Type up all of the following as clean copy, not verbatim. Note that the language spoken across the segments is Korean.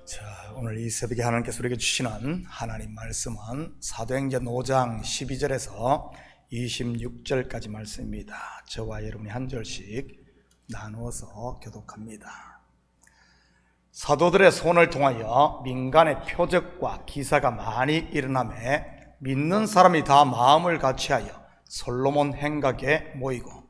자, 오늘 이 새벽에 하나님께서 우리에게 주시는 하나님 말씀은 사도행전 5장 12절에서 26절까지 말씀입니다. 저와 여러분이 한 절씩 나누어서 교독합니다. 사도들의 손을 통하여 민간의 표적과 기사가 많이 일어나매 믿는 사람이 다 마음을 같이하여 솔로몬 행각에 모이고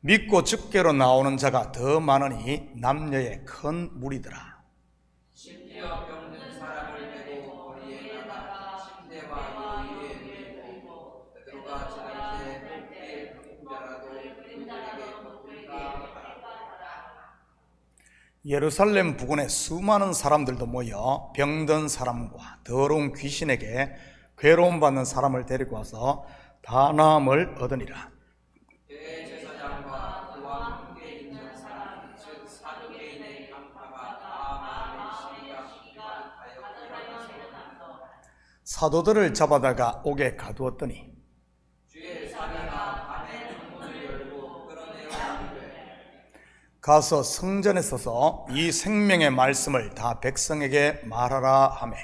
믿고 즉계로 나오는 자가 더 많으니 남녀의 큰 무리더라. 심지어 병든 사람을 메고 거리에다가 침대와 요리에 누이고 베드로가 지날 때 높이에 그림자라도 그들에게 덮을까 하라. 예루살렘 부근에 수많은 사람들도 모여 병든 사람과 더러운 귀신에게 괴로움 받는 사람을 데리고 와서 다 나음을 얻으니라. 대제사장과 그와 함께 있는 사람 즉 사두개인의 강파가 다 마음의 시기가 가득하여 일어나서 사도들을 잡아다가 옥에 가두었더니 주의 사내가 밤에 창문을 열고 끌어내어 이르되 가서 성전에 서서 이 생명의 말씀을 다 백성에게 말하라 하매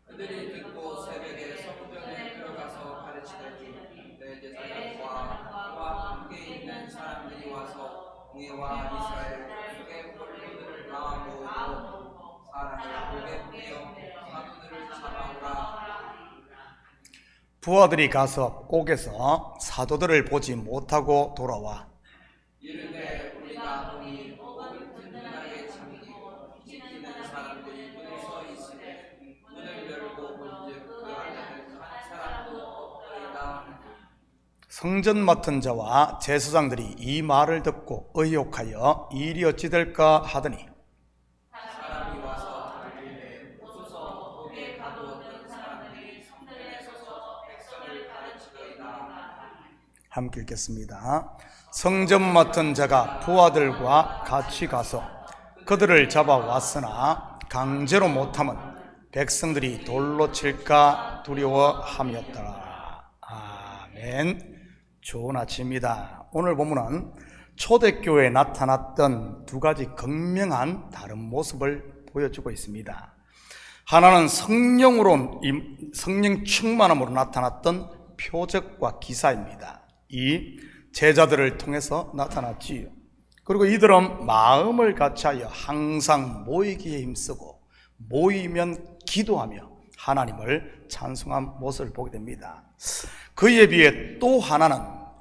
그들이 듣고 새벽에 성전에 들어가서 가르치더니 대제사장과 그와 함께 있는 사람들이 와서 공회와 이스라엘 족속의 본류들을 다 모으고 사람을 목에 내어 사도들을 잡아오라. 부하들이 가서 옥에서 사도들을 보지 못하고 돌아와 이르되 우리가 보니 옥을 든든하게 잠기고 지키는 사람들이 문에 서 있으되 문을 열고 본즉 그 안에는 한 사람도 없더이다. 성전 맡은 자와 제사장들이 이 말을 듣고 의혹하여 일이 어찌 될까 하더니 사람이 와서 이르되 오소서 옥에 가두었던 사람들이 성전에 서서 백성을 가르치더이다. 함께 읽겠습니다. 성전 맡은 자가 부하들과 같이 가서 그들을 잡아왔으나 강제로 못함은 백성들이 돌로 칠까 두려워함이었더라. 아멘. 좋은 아침입니다. 오늘 본문은 초대교회에 나타났던 두 가지 극명한 다른 모습을 보여주고 있습니다. 하나는 성령 충만함으로 나타났던 표적과 기사입니다. 이 제자들을 통해서 나타났지요. 그리고 이들은 마음을 같이하여 항상 모이기에 힘쓰고 모이면 기도하며 하나님을 찬송한 모습을 보게 됩니다. 그에 비해 또 하나는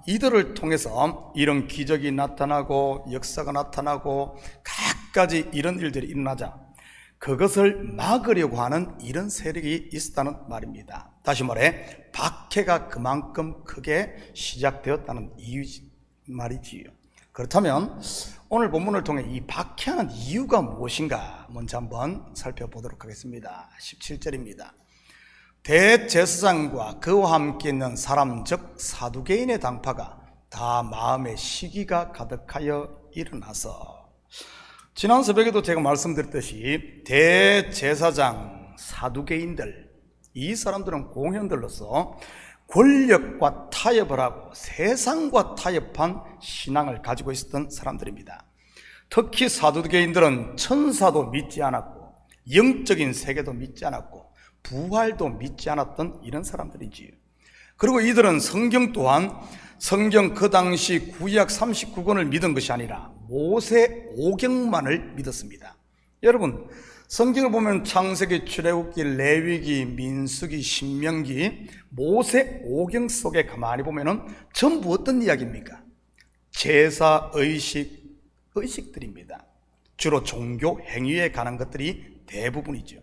이들을 통해서 이런 기적이 나타나고 역사가 나타나고 각가지 이런 일들이 일어나자 그것을 막으려고 하는 이런 세력이 있었다는 말입니다. 다시 말해 박해가 그만큼 크게 시작되었다는 말이지요. 그렇다면 오늘 본문을 통해 이 박해하는 이유가 무엇인가 먼저 한번 살펴보도록 하겠습니다. 17절입니다. 대제사장과 그와 함께 있는 사람 즉 사두개인의 당파가 다 마음에 시기가 가득하여 일어나서 지난 새벽에도 제가 말씀드렸듯이 대제사장, 사두개인들 이 사람들은 공현들로서 권력과 타협을 하고 세상과 타협한 신앙을 가지고 있었던 사람들입니다. 특히 사두개인들은 천사도 믿지 않았고 영적인 세계도 믿지 않았고 부활도 믿지 않았던 이런 사람들이지요. 그리고 이들은 성경 또한 성경 그 당시 구약 39권을 믿은 것이 아니라 모세 오경만을 믿었습니다. 여러분 성경을 보면 창세기, 출애굽기, 레위기, 민수기, 신명기 모세 오경 속에 가만히 보면은 전부 어떤 이야기입니까? 제사, 의식들입니다. 주로 종교 행위에 관한 것들이 대부분이죠.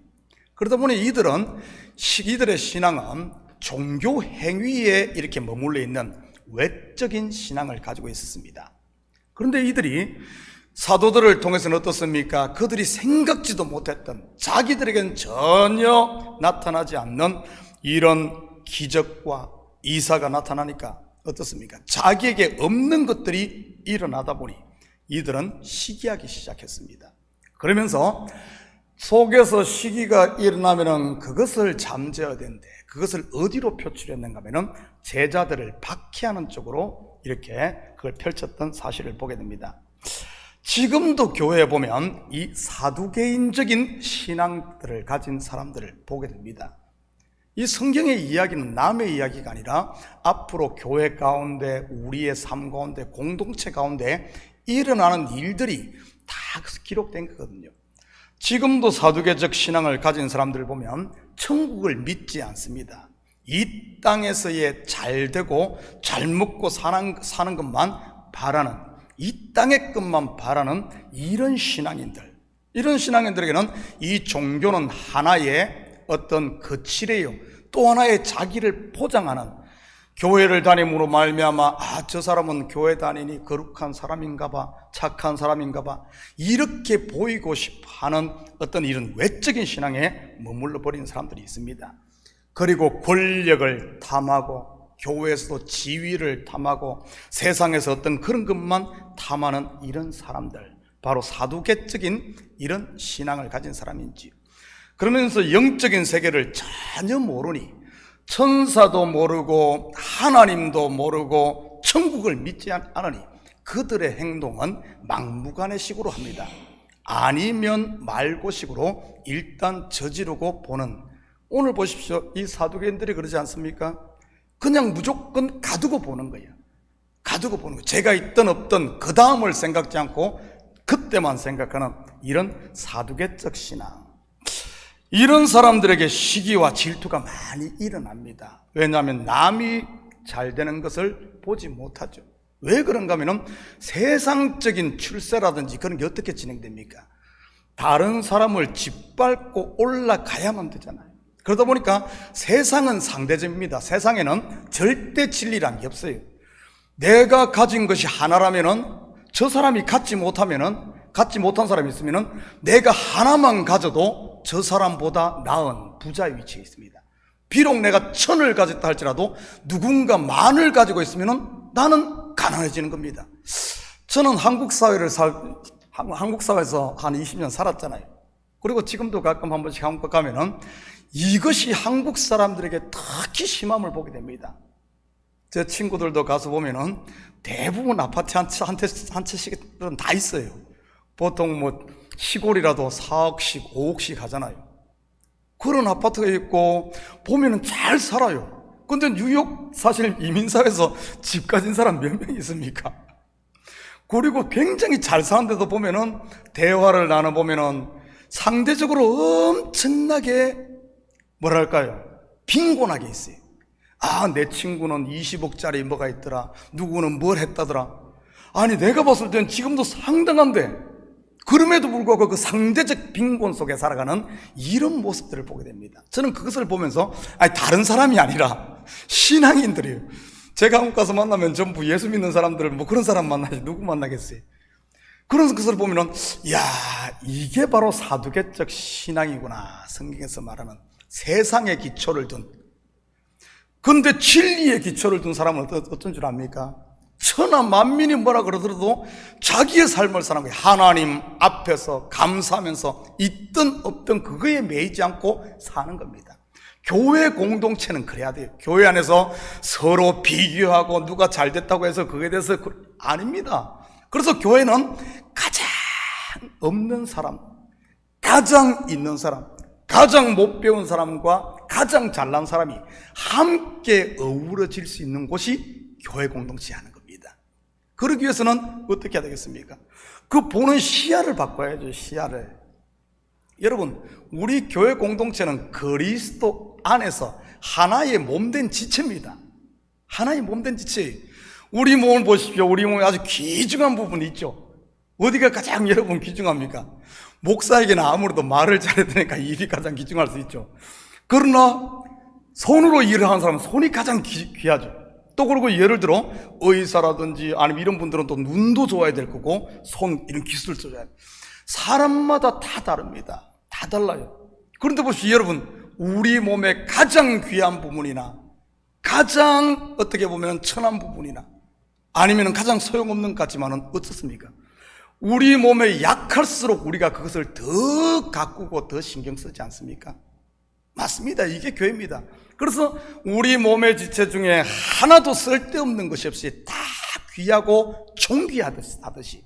그러다 보니 이들의 신앙은 종교 행위에 이렇게 머물러 있는 외적인 신앙을 가지고 있었습니다. 그런데 이들이 사도들을 통해서는 어떻습니까? 그들이 생각지도 못했던 자기들에겐 전혀 나타나지 않는 이런 기적과 이사가 나타나니까 어떻습니까? 자기에게 없는 것들이 일어나다 보니 이들은 시기하기 시작했습니다. 그러면서 속에서 시기가 일어나면은 그것을 잠재워야 되는데 그것을 어디로 표출했는가 하면은 제자들을 박해하는 쪽으로 이렇게 그걸 펼쳤던 사실을 보게 됩니다. 지금도 교회에 보면 이 사두개인적인 신앙들을 가진 사람들을 보게 됩니다. 이 성경의 이야기는 남의 이야기가 아니라 앞으로 교회 가운데, 우리의 삶 가운데, 공동체 가운데 일어나는 일들이 다 기록된 거거든요. 지금도 사두개적 신앙을 가진 사람들을 보면 천국을 믿지 않습니다. 이 땅에서의 잘 되고 잘 먹고 사는 것만 바라는, 이 땅의 것만 바라는 이런 신앙인들에게는 이 종교는 하나의 어떤 거칠이에요. 또 하나의 자기를 포장하는, 교회를 다님으로 말미암아 저 사람은 교회 다니니 거룩한 사람인가 봐, 착한 사람인가 봐, 이렇게 보이고 싶어하는 어떤 이런 외적인 신앙에 머물러 버린 사람들이 있습니다. 그리고 권력을 탐하고 교회에서도 지위를 탐하고 세상에서 어떤 그런 것만 탐하는 이런 사람들, 바로 사두개적인 이런 신앙을 가진 사람인지, 그러면서 영적인 세계를 전혀 모르니, 천사도 모르고 하나님도 모르고 천국을 믿지 않으니 그들의 행동은 막무가내식으로 합니다. 아니면 말고식으로 일단 저지르고 보는, 오늘 보십시오. 이 사두개인들이 그러지 않습니까? 그냥 무조건 가두고 보는 거예요. 가두고 보는 거예요. 제가 있든 없든 그 다음을 생각지 않고 그때만 생각하는 이런 사두개적 신앙. 이런 사람들에게 시기와 질투가 많이 일어납니다. 왜냐하면 남이 잘 되는 것을 보지 못하죠. 왜 그런가 하면 세상적인 출세라든지 그런 게 어떻게 진행됩니까? 다른 사람을 짓밟고 올라가야만 되잖아요. 그러다 보니까 세상은 상대적입니다. 세상에는 절대 진리란 게 없어요. 내가 가진 것이 하나라면은 저 사람이 갖지 못한 사람이 있으면은 내가 하나만 가져도 저 사람보다 나은 부자의 위치에 있습니다. 비록 내가 1000을 가졌다 할지라도 누군가 10,000을 가지고 있으면은 나는 가난해지는 겁니다. 저는 한국 사회에서 한 20년 살았잖아요. 그리고 지금도 가끔 한 번씩 한국 가면은 이것이 한국 사람들에게 특히 심함을 보게 됩니다. 제 친구들도 가서 보면은 대부분 아파트 한 채씩은 다 있어요. 보통 뭐 시골이라도 4억씩 5억씩 하잖아요. 그런 아파트가 있고 보면은 잘 살아요. 근데 뉴욕 사실 이민사회에서 집 가진 사람 몇 명 있습니까? 그리고 굉장히 잘 사는데도 보면은 대화를 나눠보면은 상대적으로 엄청나게 뭐랄까요? 빈곤하게 있어요. 내 친구는 20억짜리 뭐가 있더라. 누구는 뭘 했다더라. 아니 내가 봤을 땐 지금도 상당한데 그럼에도 불구하고 그 상대적 빈곤 속에 살아가는 이런 모습들을 보게 됩니다. 저는 그것을 보면서 다른 사람이 아니라 신앙인들이에요. 제가 한국 가서 만나면 전부 예수 믿는 사람들, 뭐 그런 사람 만나지 누구 만나겠어요. 그런 것을 보면은 이게 바로 사두개적 신앙이구나. 성경에서 말하는 세상의 기초를 둔, 근데 진리의 기초를 둔 사람은 어떤 줄 압니까? 천하 만민이 뭐라 그러더라도 자기의 삶을 사는 거예요. 하나님 앞에서 감사하면서 있든 없든 그거에 매이지 않고 사는 겁니다. 교회 공동체는 그래야 돼요. 교회 안에서 서로 비교하고 누가 잘 됐다고 해서 그거에 대해서 아닙니다. 그래서 교회는 가장 없는 사람, 가장 있는 사람, 가장 못 배운 사람과 가장 잘난 사람이 함께 어우러질 수 있는 곳이 교회 공동체 하는 겁니다. 그러기 위해서는 어떻게 해야 되겠습니까? 그 보는 시야를 바꿔야죠. 시야를. 여러분, 우리 교회 공동체는 그리스도 안에서 하나의 몸된 지체입니다. 하나의 몸된 지체예요. 우리 몸을 보십시오. 우리 몸에 아주 귀중한 부분이 있죠. 어디가 가장 여러분 귀중합니까? 목사에게는 아무래도 말을 잘해야 되니까 입이 가장 귀중할 수 있죠. 그러나 손으로 일을 하는 사람은 손이 가장 귀하죠. 또 그리고 예를 들어 의사라든지 아니면 이런 분들은 또 눈도 좋아야 될 거고 손 이런 기술을 써야 돼요. 사람마다 다 다릅니다. 다 달라요. 그런데 보시죠 여러분, 우리 몸의 가장 귀한 부분이나 가장 어떻게 보면 천한 부분이나 아니면 가장 소용없는 것 같지만은 어떻습니까? 우리 몸에 약할수록 우리가 그것을 더 가꾸고 더 신경 쓰지 않습니까? 맞습니다. 이게 교회입니다. 그래서 우리 몸의 지체 중에 하나도 쓸데없는 것이 없이 다 귀하고 존귀하듯이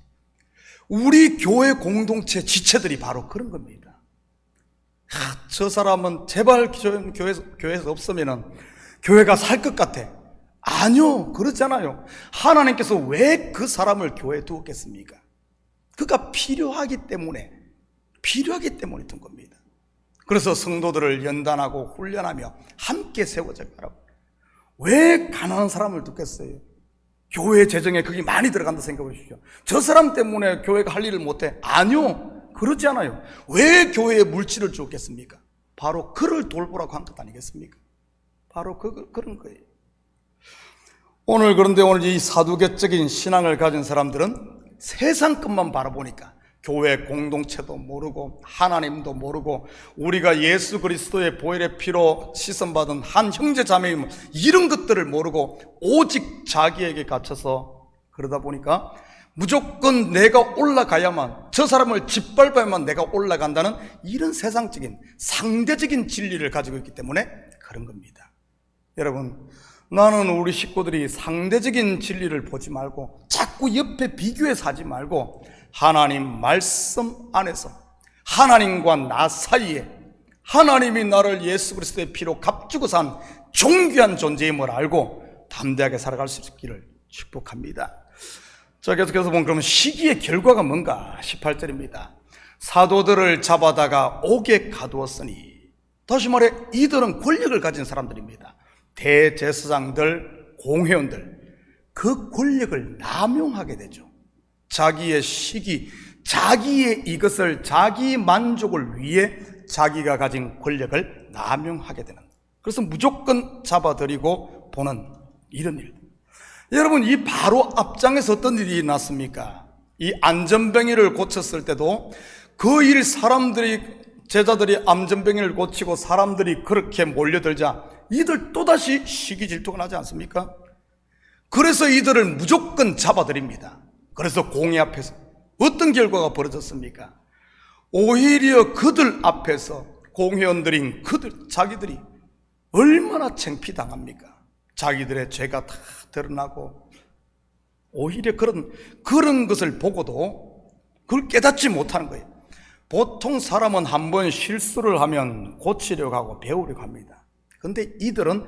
우리 교회 공동체 지체들이 바로 그런 겁니다. 저 사람은 제발 교회에서 없으면 교회가 살 것 같아. 아니요, 그렇잖아요. 하나님께서 왜 그 사람을 교회에 두었겠습니까? 그가 필요하기 때문에 둔 겁니다. 그래서 성도들을 연단하고 훈련하며 함께 세워져 가라고. 왜 가난한 사람을 두겠어요? 교회 재정에 그게 많이 들어간다 생각해 보십시오. 저 사람 때문에 교회가 할 일을 못해. 아니요, 그렇지 않아요. 왜 교회에 물질을 주었겠습니까? 바로 그를 돌보라고 한 것 아니겠습니까? 바로 그런 거예요. 그런데 오늘 이 사두개적인 신앙을 가진 사람들은 세상 것만 바라보니까 교회 공동체도 모르고 하나님도 모르고 우리가 예수 그리스도의 보혈의 피로 씻음받은 한 형제 자매임, 이런 것들을 모르고 오직 자기에게 갇혀서 그러다 보니까 무조건 내가 올라가야만, 저 사람을 짓밟아야만 내가 올라간다는 이런 세상적인 상대적인 진리를 가지고 있기 때문에 그런 겁니다. 여러분, 나는 우리 식구들이 상대적인 진리를 보지 말고 자꾸 옆에 비교해서 하지 말고 하나님 말씀 안에서 하나님과 나 사이에 하나님이 나를 예수 그리스도의 피로 값주고 산 존귀한 존재임을 알고 담대하게 살아갈 수 있기를 축복합니다. 자, 계속해서 보면 그러면 시기의 결과가 뭔가? 18절입니다. 사도들을 잡아다가 옥에 가두었으니, 다시 말해 이들은 권력을 가진 사람들입니다. 대제사장들, 공회원들, 그 권력을 남용하게 되죠. 자기의 시기, 자기의 이것을, 자기 만족을 위해 자기가 가진 권력을 남용하게 되는, 그래서 무조건 잡아들이고 보는 이런 일. 여러분, 이 바로 앞장에서 어떤 일이 났습니까? 이 안전병이를 고쳤을 때도 그 일 제자들이 안전병이를 고치고 사람들이 그렇게 몰려들자 이들 또다시 시기 질투가 나지 않습니까? 그래서 이들을 무조건 잡아들입니다. 그래서 공회 앞에서 어떤 결과가 벌어졌습니까? 오히려 그들 앞에서 공회원들인 자기들이 얼마나 창피당합니까? 자기들의 죄가 다 드러나고 오히려 그런 것을 보고도 그걸 깨닫지 못하는 거예요. 보통 사람은 한번 실수를 하면 고치려고 하고 배우려고 합니다. 그런데 이들은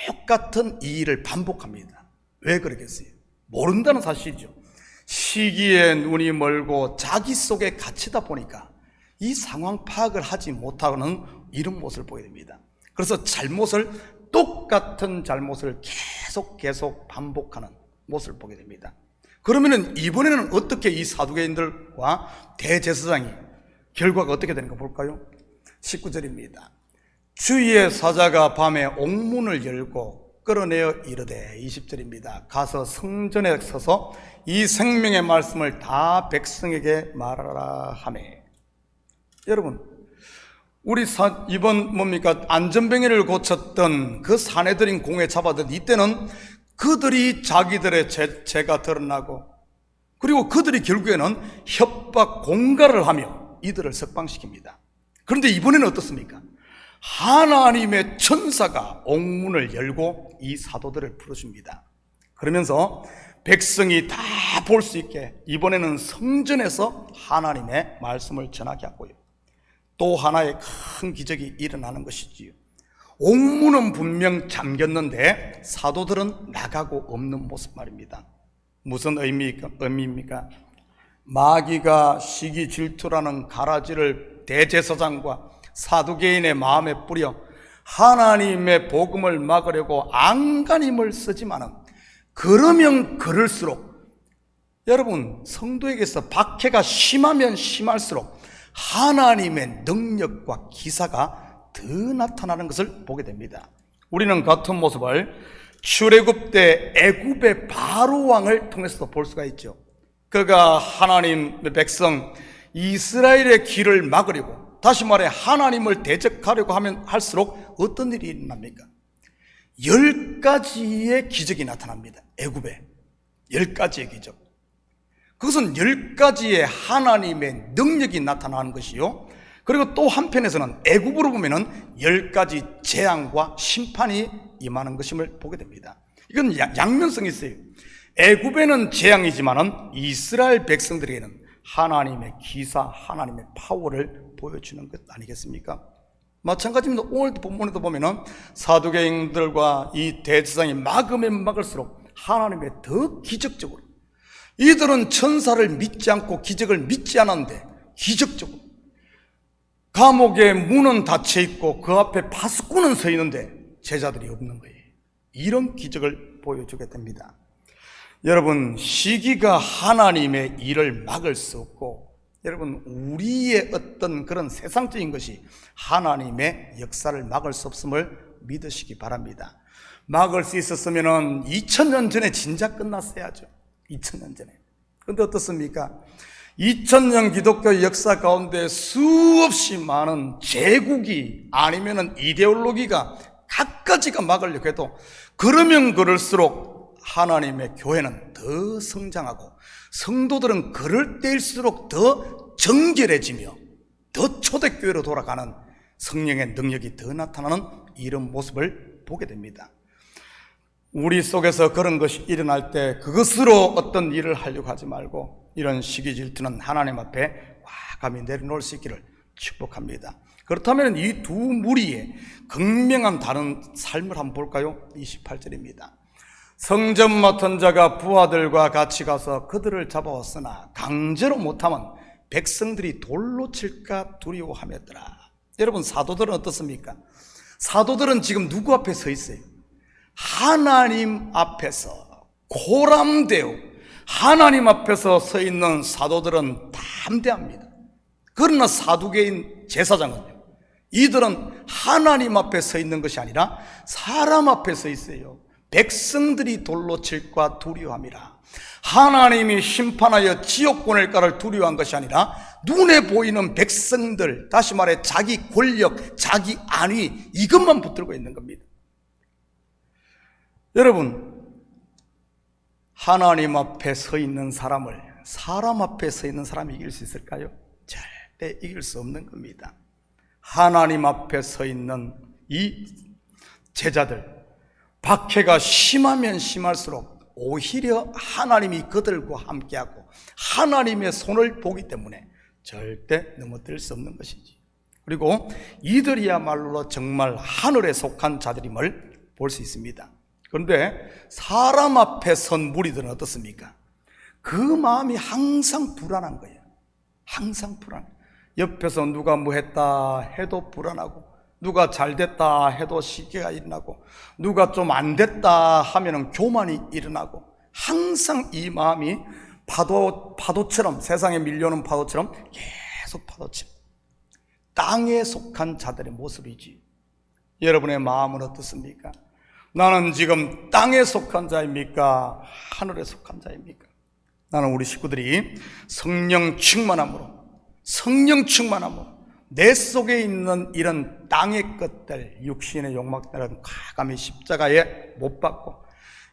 똑같은 이 일을 반복합니다. 왜 그러겠어요? 모른다는 사실이죠. 시기에 눈이 멀고 자기 속에 갇히다 보니까 이 상황 파악을 하지 못하는 이런 모습을 보게 됩니다. 그래서 똑같은 잘못을 계속 반복하는 모습을 보게 됩니다. 그러면은 이번에는 어떻게 이 사두개인들과 대제사장이 결과가 어떻게 되는가 볼까요? 19절입니다. 주의 사자가 밤에 옥문을 열고 끌어내어 이르되, 20절입니다. 가서 성전에 서서 이 생명의 말씀을 다 백성에게 말하라 하매. 여러분, 우리 이번 안전병해를 고쳤던 그 사내들인 공회 잡아든 이때는 그들이 자기들의 죄가 드러나고, 그리고 그들이 결국에는 협박 공갈을 하며 이들을 석방시킵니다. 그런데 이번에는 어떻습니까? 하나님의 천사가 옥문을 열고 이 사도들을 부르십니다. 그러면서 백성이 다 볼 수 있게 이번에는 성전에서 하나님의 말씀을 전하게 하고요, 또 하나의 큰 기적이 일어나는 것이지요. 옥문은 분명 잠겼는데 사도들은 나가고 없는 모습 말입니다. 무슨 의미입니까? 마귀가 시기 질투라는 가라지를 대제사장과 사두개인의 마음에 뿌려 하나님의 복음을 막으려고 안간힘을 쓰지만은, 그러면 그럴수록 여러분, 성도에게서 박해가 심하면 심할수록 하나님의 능력과 기사가 더 나타나는 것을 보게 됩니다. 우리는 같은 모습을 출애굽 때 애굽의 바로 왕을 통해서도 볼 수가 있죠. 그가 하나님의 백성 이스라엘의 길을 막으려고, 다시 말해 하나님을 대적하려고 하면 할수록 어떤 일이 일어납니까? 10가지의 기적이 나타납니다. 애굽에 10가지의 기적. 그것은 10가지의 하나님의 능력이 나타나는 것이요, 그리고 또 한편에서는 애굽으로 보면은 10가지 재앙과 심판이 임하는 것임을 보게 됩니다. 이건 양면성이 있어요. 애굽에는 재앙이지만은 이스라엘 백성들에게는 하나님의 기사, 하나님의 파워를 보여주는 것 아니겠습니까? 마찬가지입니다. 오늘 본문에도 보면은 사두개인들과 이 대제사장이 막으면 막을수록 하나님의 더 기적적으로, 이들은 천사를 믿지 않고 기적을 믿지 않았는데 기적적으로 감옥의 문은 닫혀 있고 그 앞에 파수꾼은 서 있는데 제자들이 없는 거예요. 이런 기적을 보여주게 됩니다. 여러분, 시기가 하나님의 일을 막을 수 없고, 여러분, 우리의 어떤 그런 세상적인 것이 하나님의 역사를 막을 수 없음을 믿으시기 바랍니다. 막을 수 있었으면 2000년 전에 진작 끝났어야죠. 2000년 전에. 그런데 어떻습니까? 2000년 기독교 역사 가운데 수없이 많은 제국이 아니면 이데올로기가 각가지가 막으려고 해도 그러면 그럴수록 하나님의 교회는 더 성장하고 성도들은 그럴 때일수록 더 정결해지며 더 초대교회로 돌아가는 성령의 능력이 더 나타나는 이런 모습을 보게 됩니다. 우리 속에서 그런 것이 일어날 때 그것으로 어떤 일을 하려고 하지 말고 이런 시기 질투는 하나님 앞에 과감히 내려놓을 수 있기를 축복합니다. 그렇다면 이 두 무리의 극명한 다른 삶을 한번 볼까요? 28절입니다. 성전 맡은 자가 부하들과 같이 가서 그들을 잡아왔으나 강제로 못하면 백성들이 돌로 칠까 두려워하였더라. 여러분, 사도들은 어떻습니까? 사도들은 지금 누구 앞에 서 있어요? 하나님 앞에서 고람되어 하나님 앞에서 서 있는 사도들은 담대합니다. 그러나 사두개인 제사장은요, 이들은 하나님 앞에 서 있는 것이 아니라 사람 앞에 서 있어요. 백성들이 돌로 칠까 두려워함이라. 하나님이 심판하여 지옥 보낼까를 두려워한 것이 아니라 눈에 보이는 백성들, 다시 말해 자기 권력, 자기 안위, 이것만 붙들고 있는 겁니다. 여러분, 하나님 앞에 서 있는 사람을 사람 앞에 서 있는 사람이 이길 수 있을까요? 절대 이길 수 없는 겁니다. 하나님 앞에 서 있는 이 제자들, 박해가 심하면 심할수록 오히려 하나님이 그들과 함께하고 하나님의 손을 보기 때문에 절대 넘어뜨릴 수 없는 것이지. 그리고 이들이야말로 정말 하늘에 속한 자들임을 볼 수 있습니다. 그런데 사람 앞에 선 무리들은 어떻습니까? 그 마음이 항상 불안한 거예요. 항상 불안. 옆에서 누가 뭐 했다 해도 불안하고, 누가 잘 됐다 해도 시기가 일어나고, 누가 좀 안 됐다 하면은 교만이 일어나고, 항상 이 마음이 파도처럼, 세상에 밀려오는 파도처럼 계속 파도처럼 땅에 속한 자들의 모습이지. 여러분의 마음은 어떻습니까? 나는 지금 땅에 속한 자입니까? 하늘에 속한 자입니까? 나는 우리 식구들이 성령 충만함으로 내 속에 있는 이런 땅의 것들, 육신의 욕망들은 과감히 십자가에 못 박고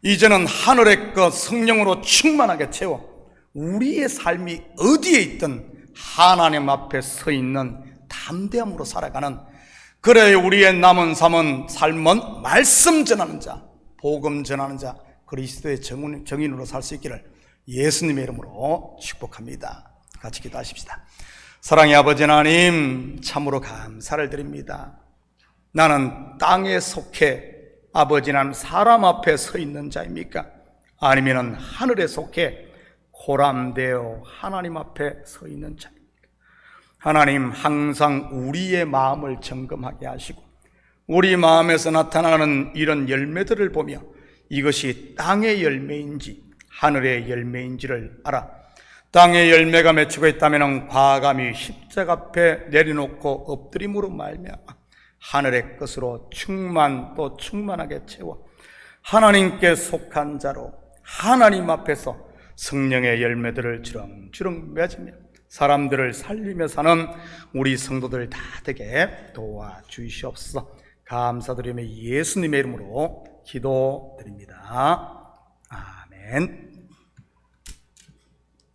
이제는 하늘의 것 성령으로 충만하게 채워 우리의 삶이 어디에 있든 하나님 앞에 서 있는 담대함으로 살아가는, 그래 우리의 남은 삶은 말씀 전하는 자, 복음 전하는 자, 그리스도의 정인으로 살 수 있기를 예수님의 이름으로 축복합니다. 같이 기도하십시다. 사랑의 아버지 하나님, 참으로 감사를 드립니다. 나는 땅에 속해 아버지 하나님 사람 앞에 서 있는 자입니까? 아니면 하늘에 속해 고람되어 하나님 앞에 서 있는 자입니까? 하나님, 항상 우리의 마음을 점검하게 하시고 우리 마음에서 나타나는 이런 열매들을 보며 이것이 땅의 열매인지 하늘의 열매인지를 알아 땅의 열매가 맺히고 있다면 과감히 십자가 앞에 내려놓고 엎드림으로 말미암아 하늘의 것으로 또 충만하게 채워 하나님께 속한 자로 하나님 앞에서 성령의 열매들을 주렁주렁 맺으며 사람들을 살리며 사는 우리 성도들 다 되게 도와주시옵소서. 감사드리며 예수님의 이름으로 기도드립니다. 아멘.